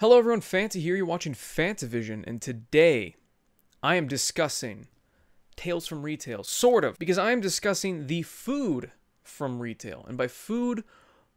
Hello everyone, Fanta here, you're watching FANTAVISION, and today I am discussing Tales from Retail, sort of, because I am discussing the food from retail. And by food,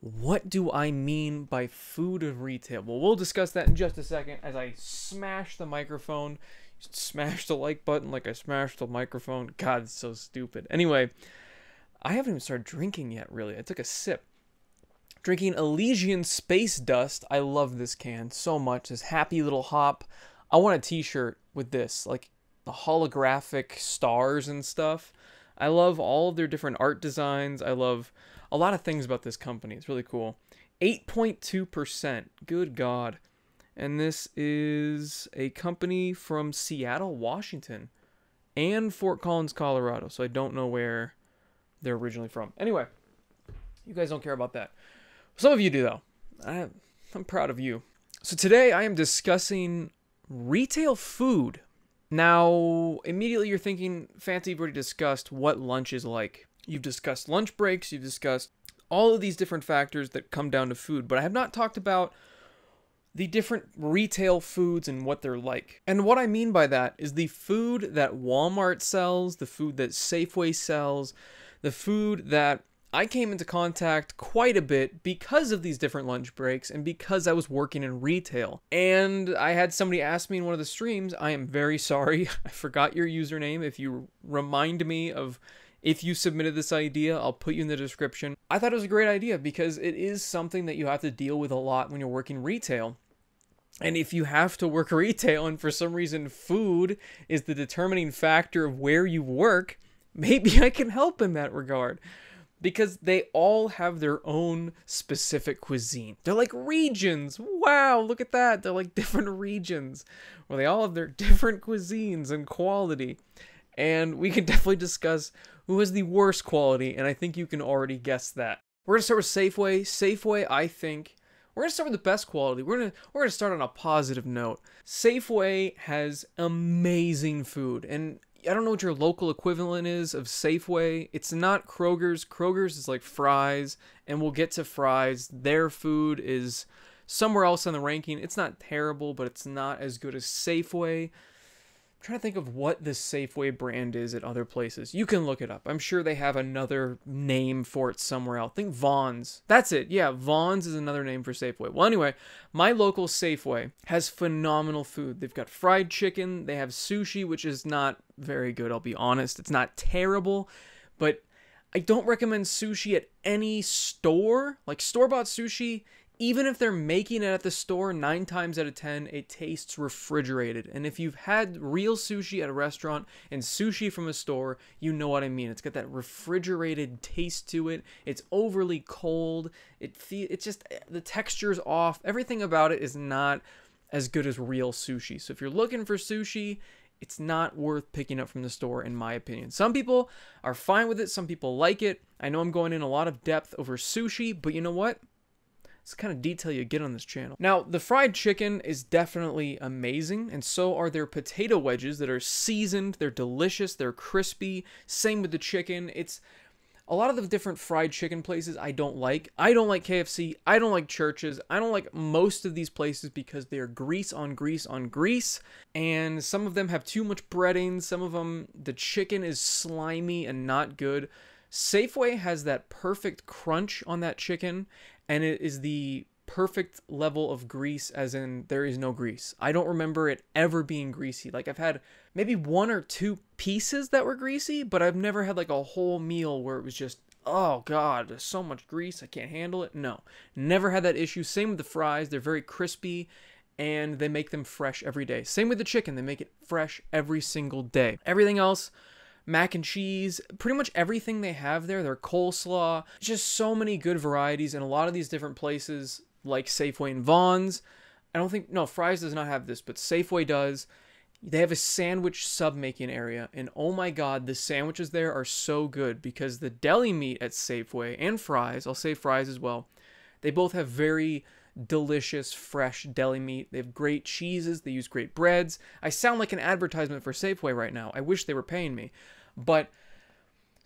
what do I mean by food of retail? Well, we'll discuss that in just a second as I smash the microphone. Smash the like button like I smashed the microphone. God, it's so stupid. Anyway, I haven't even started drinking yet, really. I took a sip. Drinking Elysian Space Dust. I love this can so much. This happy little hop. I want a t-shirt with this, like the holographic stars and stuff. I love all of their different art designs. I love a lot of things about this company. It's really cool. 8.2%. Good God. And this is a company from Seattle, Washington, and Fort Collins, Colorado. So I don't know where they're originally from. Anyway, you guys don't care about that. Some of you do, though. I'm proud of you. So today I am discussing retail food. Now, immediately you're thinking, Fanta, you've already discussed what lunch is like. You've discussed lunch breaks. You've discussed all of these different factors that come down to food. But I have not talked about the different retail foods and what they're like. And what I mean by that is the food that Walmart sells, the food that Safeway sells, the food that I came into contact quite a bit because of these different lunch breaks and because I was working in retail. And I had somebody ask me in one of the streams, I am very sorry, I forgot your username. If you remind me of if you submitted this idea, I'll put you in the description. I thought it was a great idea because it is something that you have to deal with a lot when you're working retail. And if you have to work retail and for some reason food is the determining factor of where you work, maybe I can help in that regard. Because they all have their own specific cuisine. They're like regions. Wow, look at that. They're like different regions where they all have their different cuisines and quality. And we can definitely discuss who has the worst quality, and I think you can already guess that. We're going to start with Safeway. Safeway, I think, we're going to start with the best quality. We're going to start on a positive note. Safeway has amazing food, and I don't know what your local equivalent is of Safeway. It's not Kroger's. Kroger's is like Fry's, and we'll get to Fry's. Their food is somewhere else on the ranking. It's not terrible, but it's not as good as Safeway. I'm trying to think of what the Safeway brand is at other places. You can look it up. I'm sure they have another name for it somewhere else. I think Vons. That's it. Yeah, Vons is another name for Safeway. Well, anyway, my local Safeway has phenomenal food. They've got fried chicken. They have sushi, which is not very good, I'll be honest. It's not terrible, but I don't recommend sushi at any store. Like store-bought sushi, even if they're making it at the store, 9 times out of 10, it tastes refrigerated. And if you've had real sushi at a restaurant and sushi from a store, you know what I mean. It's got that refrigerated taste to it. It's overly cold. It's just, the texture's off. Everything about it is not as good as real sushi. So if you're looking for sushi, it's not worth picking up from the store, in my opinion. Some people are fine with it. Some people like it. I know I'm going in a lot of depth over sushi, but you know what? It's the kind of detail you get on this channel. Now, the fried chicken is definitely amazing, and so are their potato wedges that are seasoned. They're delicious. They're crispy. Same with the chicken. It's a lot of the different fried chicken places I don't like. I don't like KFC. I don't like Church's. I don't like most of these places because they're grease on grease on grease, and some of them have too much breading. Some of them, the chicken is slimy and not good. Safeway has that perfect crunch on that chicken, and it is the perfect level of grease, as in there is no grease. I don't remember it ever being greasy. Like, I've had maybe 1 or 2 pieces that were greasy, but I've never had like a whole meal where it was just, oh God, there's so much grease, I can't handle it. No, never had that issue. Same with the fries. They're very crispy, and they make them fresh every day. Same with the chicken. They make it fresh every single day. Everything else, mac and cheese, pretty much everything they have there, their coleslaw, just so many good varieties in a lot of these different places like Safeway and Vons. I don't think, no, Fry's does not have this, but Safeway does. They have a sandwich sub-making area, and oh my God, the sandwiches there are so good because the deli meat at Safeway and Fry's, I'll say Fry's as well, they both have very delicious, fresh deli meat. They have great cheeses. They use great breads. I sound like an advertisement for Safeway right now. I wish they were paying me. But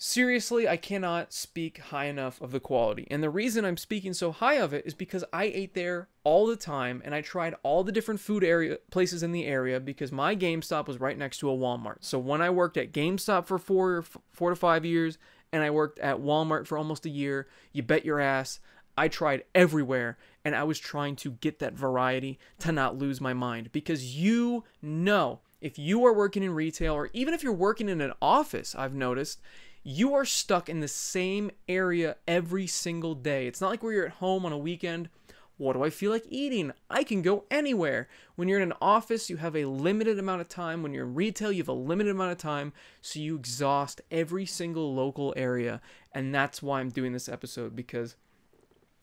Seriously, I cannot speak high enough of the quality. And the reason I'm speaking so high of it is because I ate there all the time and I tried all the different food places in the area because my GameStop was right next to a Walmart. So when I worked at GameStop for 4 to 5 years and I worked at Walmart for almost a year, you bet your ass I tried everywhere and I was trying to get that variety to not lose my mind, because you know, if you are working in retail or even if you're working in an office, I've noticed you are stuck in the same area every single day. It's not like where you're at home on a weekend. What do I feel like eating? I can go anywhere. When you're in an office, you have a limited amount of time. When you're in retail, you have a limited amount of time. So you exhaust every single local area. And that's why I'm doing this episode, because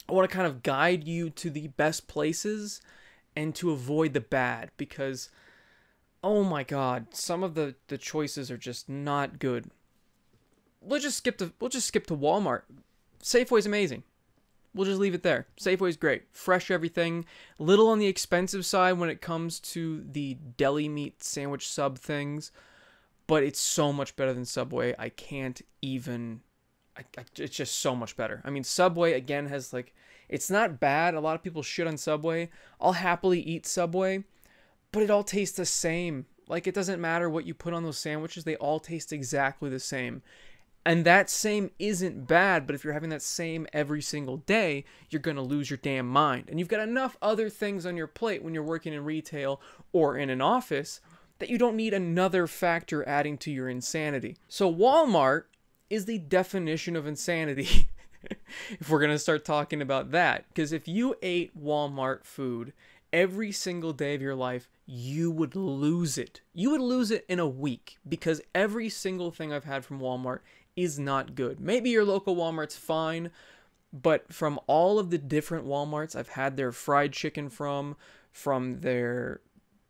I want to kind of guide you to the best places and to avoid the bad, because, oh my God, some of the choices are just not good. We'll just skip to Walmart. Safeway's amazing. We'll just leave it there. Safeway's great. Fresh everything. Little on the expensive side when it comes to the deli meat sandwich sub things, but it's so much better than Subway. I can't even... it's just so much better. I mean, Subway, again, has like... it's not bad. A lot of people shit on Subway. I'll happily eat Subway, but it all tastes the same. Like, it doesn't matter what you put on those sandwiches. They all taste exactly the same. And that same isn't bad, but if you're having that same every single day, you're going to lose your damn mind. And you've got enough other things on your plate when you're working in retail or in an office that you don't need another factor adding to your insanity. So Walmart is the definition of insanity, if we're going to start talking about that. Because if you ate Walmart food every single day of your life, you would lose it. You would lose it in a week, because every single thing I've had from Walmart is not good. Maybe your local Walmart's fine, but from all of the different Walmarts I've had their fried chicken from their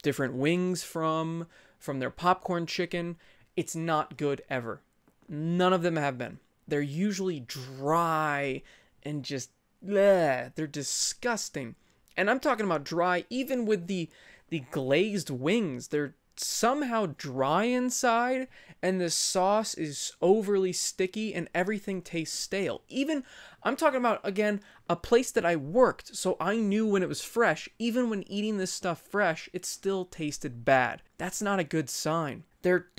different wings from their popcorn chicken, it's not good ever. None of them have been. They're usually dry and just bleh. They're disgusting. And I'm talking about dry even with the glazed wings. They're somehow dry inside, and the sauce is overly sticky and everything tastes stale. Even, I'm talking about, again, a place that I worked, so I knew when it was fresh. Even when eating this stuff fresh, it still tasted bad. That's not a good sign. Their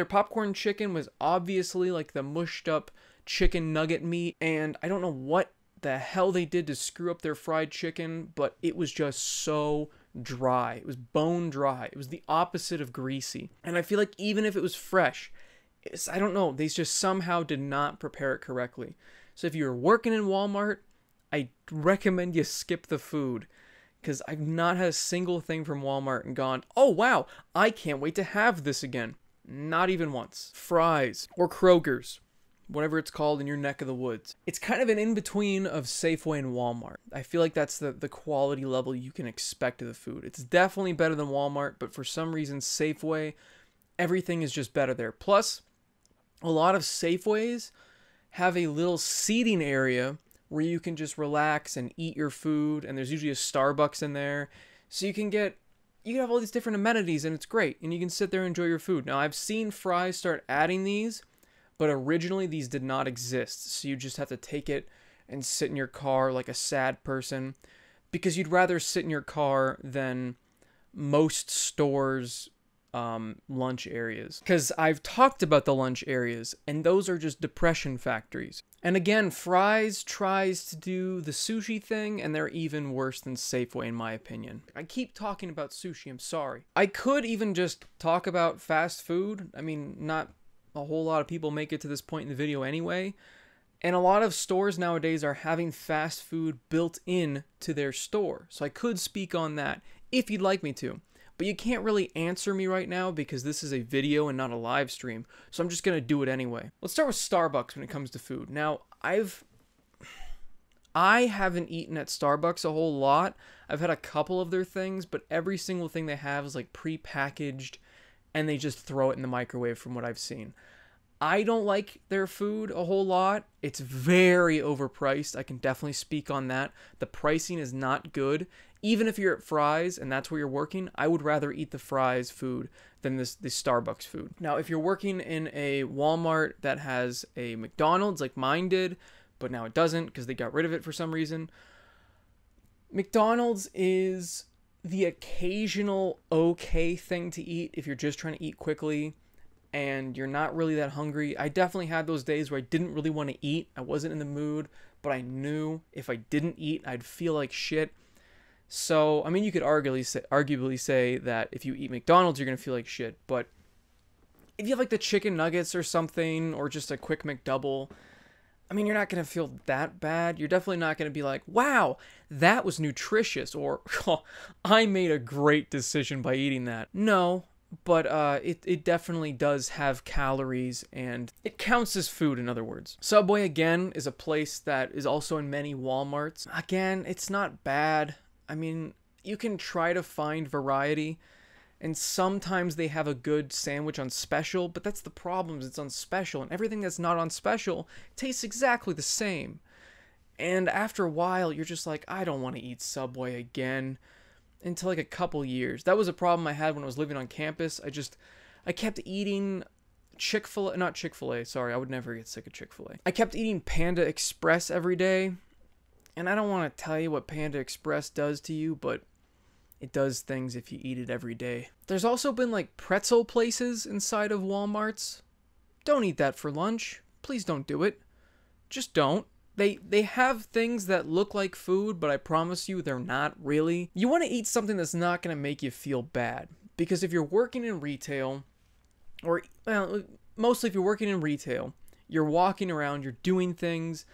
popcorn chicken was obviously like the mushed up chicken nugget meat, and I don't know what the hell they did to screw up their fried chicken, but it was just so dry. It was bone dry. It was the opposite of greasy. And I feel like even if it was fresh, I don't know, they just somehow did not prepare it correctly. So if you're working in Walmart, I recommend you skip the food, because I've not had a single thing from Walmart and gone, oh wow, I can't wait to have this again. Not even once. Fries or Kroger's, whatever it's called in your neck of the woods. It's kind of an in-between of Safeway and Walmart. I feel like that's the quality level you can expect of the food. It's definitely better than Walmart, but for some reason, Safeway, everything is just better there. Plus, a lot of Safeways have a little seating area where you can just relax and eat your food, and there's usually a Starbucks in there. So you can have all these different amenities, and it's great, and you can sit there and enjoy your food. Now, I've seen Fry's start adding these, but originally these did not exist, so you just have to take it and sit in your car like a sad person, because you'd rather sit in your car than most stores' lunch areas. Because I've talked about the lunch areas, and those are just depression factories. And again, Fry's tries to do the sushi thing, and they're even worse than Safeway in my opinion. I keep talking about sushi, I'm sorry. I could even just talk about fast food. I mean, not a whole lot of people make it to this point in the video anyway. And a lot of stores nowadays are having fast food built in to their store. So I could speak on that if you'd like me to. But you can't really answer me right now because this is a video and not a live stream. So I'm just going to do it anyway. Let's start with Starbucks when it comes to food. Now, I haven't eaten at Starbucks a whole lot. I've had a couple of their things, but every single thing they have is like pre-packaged, and they just throw it in the microwave from what I've seen. I don't like their food a whole lot. It's very overpriced. I can definitely speak on that. The pricing is not good. Even if you're at Fry's and that's where you're working, I would rather eat the Fry's food than this Starbucks food. Now, if you're working in a Walmart that has a McDonald's like mine did, but now it doesn't because they got rid of it for some reason, McDonald's is the occasional okay thing to eat if you're just trying to eat quickly and you're not really that hungry. I definitely had those days where I didn't really want to eat. I wasn't in the mood, but I knew if I didn't eat, I'd feel like shit. So, I mean, you could arguably say that if you eat McDonald's, you're going to feel like shit. But if you have like the chicken nuggets or something, or just a quick McDouble, I mean, you're not going to feel that bad. You're definitely not going to be like, wow, that was nutritious, or oh, I made a great decision by eating that. No, but it definitely does have calories, and it counts as food, in other words. Subway, again, is a place that is also in many Walmarts. Again, it's not bad. I mean, you can try to find variety, and sometimes they have a good sandwich on special, but that's the problem, is it's on special, and everything that's not on special tastes exactly the same. And after a while, you're just like, I don't want to eat Subway again, until like a couple years. That was a problem I had when I was living on campus. I kept eating not Chick-fil-A, sorry, I would never get sick of Chick-fil-A. I kept eating Panda Express every day. And I don't want to tell you what Panda Express does to you, but it does things if you eat it every day. There's also been like pretzel places inside of Walmarts. Don't eat that for lunch. Please don't do it. Just don't. They have things that look like food, but I promise you they're not really. You want to eat something that's not going to make you feel bad. Because if you're working in retail, or well, mostly if you're working in retail, you're walking around, you're doing things,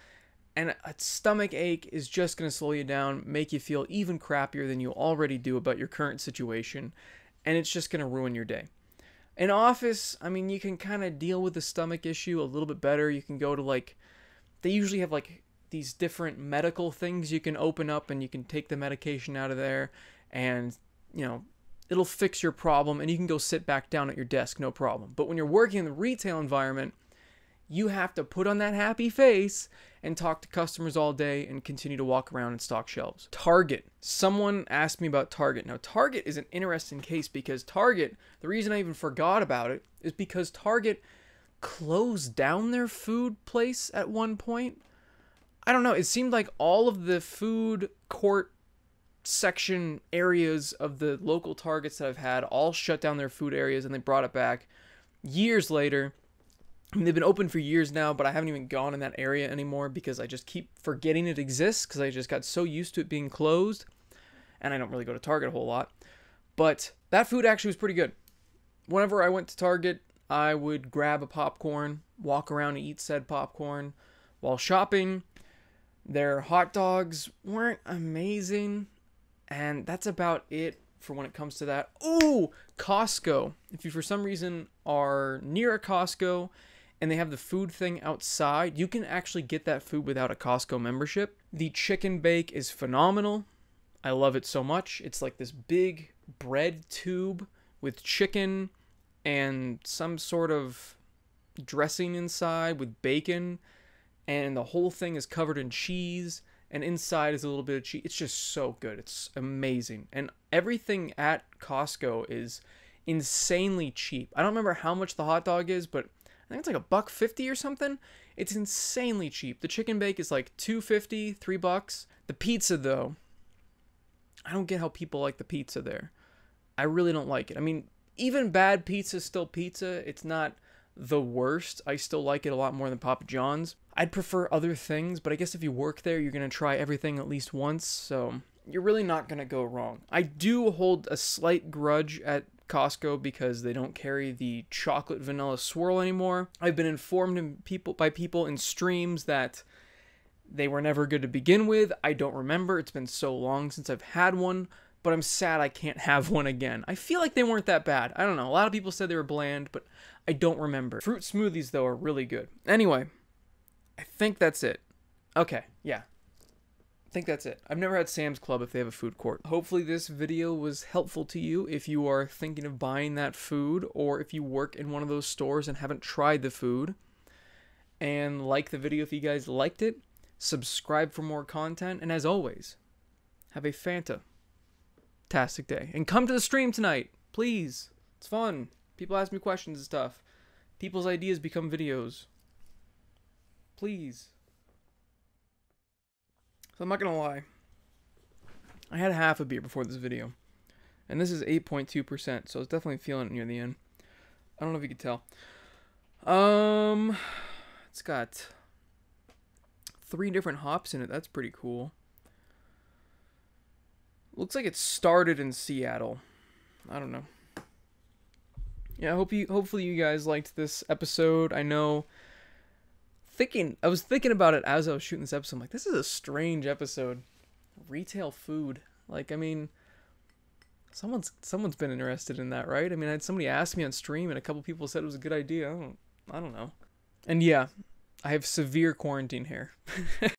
and a stomach ache is just going to slow you down, make you feel even crappier than you already do about your current situation, and it's just going to ruin your day. In office, I mean, you can kind of deal with the stomach issue a little bit better. You can go to like, they usually have like these different medical things you can open up, and you can take the medication out of there, and, you know, it'll fix your problem, and you can go sit back down at your desk, no problem. But when you're working in the retail environment, you have to put on that happy face and talk to customers all day and continue to walk around and stock shelves. Target. Someone asked me about Target. Now, Target is an interesting case because Target, the reason I even forgot about it is because Target closed down their food place at one point. I don't know. It seemed like all of the food court section areas of the local Targets that I've had all shut down their food areas, and they brought it back years later. I mean, they've been open for years now, but I haven't even gone in that area anymore because I just keep forgetting it exists because I just got so used to it being closed, and I don't really go to Target a whole lot. But that food actually was pretty good. Whenever I went to Target, I would grab a popcorn, walk around and eat said popcorn. While shopping, their hot dogs weren't amazing, and that's about it for when it comes to that. Ooh, Costco. If you for some reason are near a Costco and they have the food thing outside, you can actually get that food without a Costco membership. The chicken bake is phenomenal. I love it so much. It's like this big bread tube with chicken and some sort of dressing inside with bacon, and the whole thing is covered in cheese, and inside is a little bit of cheese. It's just so good. It's amazing. And everything at Costco is insanely cheap. I don't remember how much the hot dog is, but I think it's like $1.50 or something. It's insanely cheap. The chicken bake is like $2.50, $3. The pizza, though, I don't get how people like the pizza there. I really don't like it. I mean, even bad pizza is still pizza. It's not the worst. I still like it a lot more than Papa John's. I'd prefer other things, but I guess if you work there, you're going to try everything at least once, so you're really not going to go wrong. I do hold a slight grudge at Costco because they don't carry the chocolate vanilla swirl anymore. I've been informed by people in streams that they were never good to begin with. I don't remember. It's been so long since I've had one, but I'm sad I can't have one again. I feel like they weren't that bad. I don't know. A lot of people said they were bland, but I don't remember. Fruit smoothies, though, are really good. Anyway, I think that's it. Okay, yeah. think that's it. I've never had Sam's Club if they have a food court. Hopefully this video was helpful to you if you are thinking of buying that food, or if you work in one of those stores and haven't tried the food. And like the video if you guys liked it. Subscribe for more content. And as always, have a fantastic day. And come to the stream tonight, please. It's fun. People ask me questions and stuff. People's ideas become videos. Please. So I'm not gonna lie. I had half a beer before this video. And this is 8.2%, so I was definitely feeling it near the end. I don't know if you could tell. It's got 3 different hops in it. That's pretty cool. Looks like it started in Seattle. I don't know. Yeah, hopefully you guys liked this episode. I know I was thinking about it as I was shooting this episode. I'm like, this is a strange episode. Retail food. Like, I mean, someone's been interested in that, right? I mean, I had somebody ask me on stream and a couple people said it was a good idea. I don't know. And yeah, I have severe quarantine hair.